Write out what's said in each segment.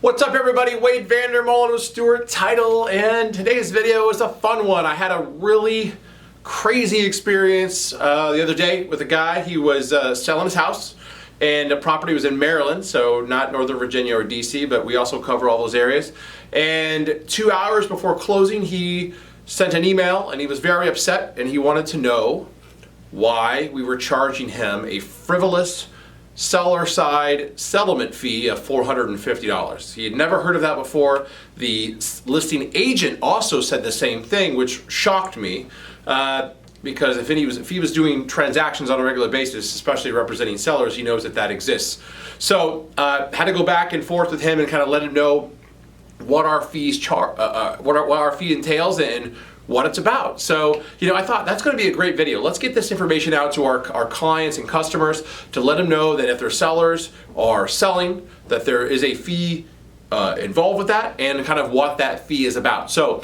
What's up everybody, Wade Vander, Molen with Stewart Title, and today's video is a fun one. I had a really crazy experience the other day with a guy. He was selling his house, and the property was in Maryland, so not Northern Virginia or DC, but we also cover all those areas. And 2 hours before closing, he sent an email and he was very upset, and he wanted to know why we were charging him a frivolous seller side settlement fee of $450. He had never heard of that before. The listing agent also said the same thing, which shocked me because if he was doing transactions on a regular basis, especially representing sellers, he knows that that exists. So had to go back and forth with him and kind of let him know what our fees what our fee entails and what it's about. So, I thought that's going to be a great video. Let's get this information out to our clients and customers to let them know that if their sellers are selling, that there is a fee involved with that and kind of what that fee is about. So,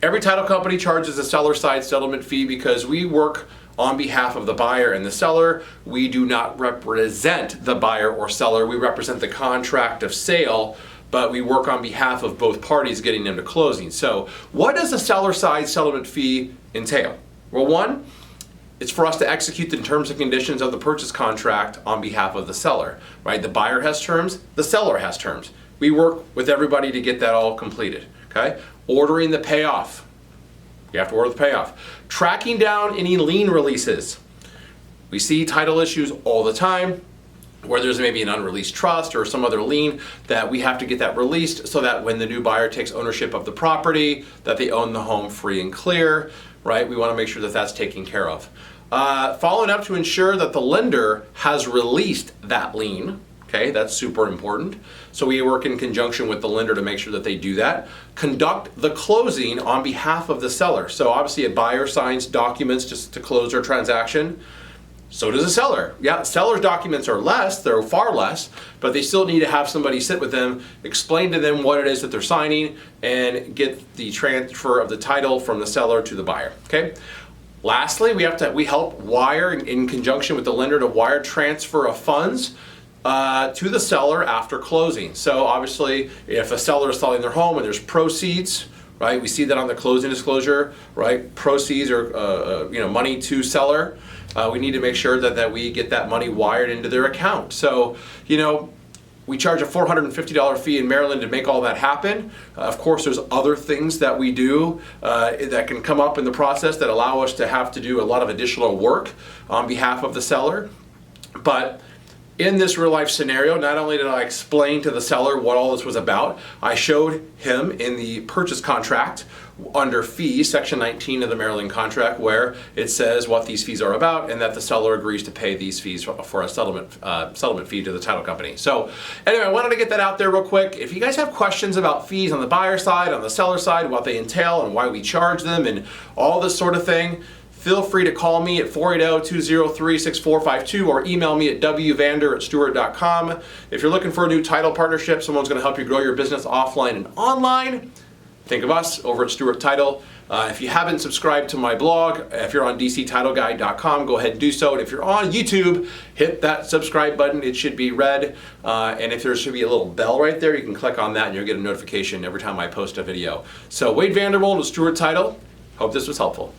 every title company charges a seller side settlement fee because we work on behalf of the buyer and the seller. We do not represent the buyer or seller. We represent the contract of sale, but we work on behalf of both parties getting them to closing. So what does a seller side settlement fee entail? Well, one, it's for us to execute the terms and conditions of the purchase contract on behalf of the seller, right? The buyer has terms, the seller has terms. We work with everybody to get that all completed, okay? Ordering the payoff. You have to order the payoff. Tracking down any lien releases. We see title issues all the time, where there's maybe an unreleased trust or some other lien that we have to get that released so that when the new buyer takes ownership of the property, that they own the home free and clear, right? We want to make sure that that's taken care of. Following up to ensure that the lender has released that lien. Okay, that's super important. So we work in conjunction with the lender to make sure that they do that. Conduct the closing on behalf of the seller. So obviously a buyer signs documents just to close their transaction. So does a seller. Yeah, seller's documents are less, they're far less, but they still need to have somebody sit with them, explain to them what it is that they're signing, and get the transfer of the title from the seller to the buyer, okay? Lastly, we help wire, in conjunction with the lender, to wire transfer of funds to the seller after closing. So obviously, if a seller is selling their home and there's proceeds, right? We see that on the closing disclosure, right? Proceeds or money to seller. We need to make sure that we get that money wired into their account. So, we charge a $450 fee in Maryland to make all that happen. Of course, there's other things that we do that can come up in the process that allow us to have to do a lot of additional work on behalf of the seller. But in this real life scenario, not only did I explain to the seller what all this was about, I showed him in the purchase contract under fees, section 19 of the Maryland contract, where it says what these fees are about and that the seller agrees to pay these fees for a settlement fee to the title company. So anyway, I wanted to get that out there real quick. If you guys have questions about fees on the buyer side, on the seller side, what they entail and why we charge them and all this sort of thing, feel free to call me at 480-203-6452 or email me at wvander@stewart.com. If you're looking for a new title partnership, someone's going to help you grow your business offline and online, think of us over at Stewart Title. If you haven't subscribed to my blog, if you're on dctitleguide.com, go ahead and do so. And if you're on YouTube, hit that subscribe button. It should be red. And if there should be a little bell right there, you can click on that and you'll get a notification every time I post a video. So Wade Vander with Stewart Title. Hope this was helpful.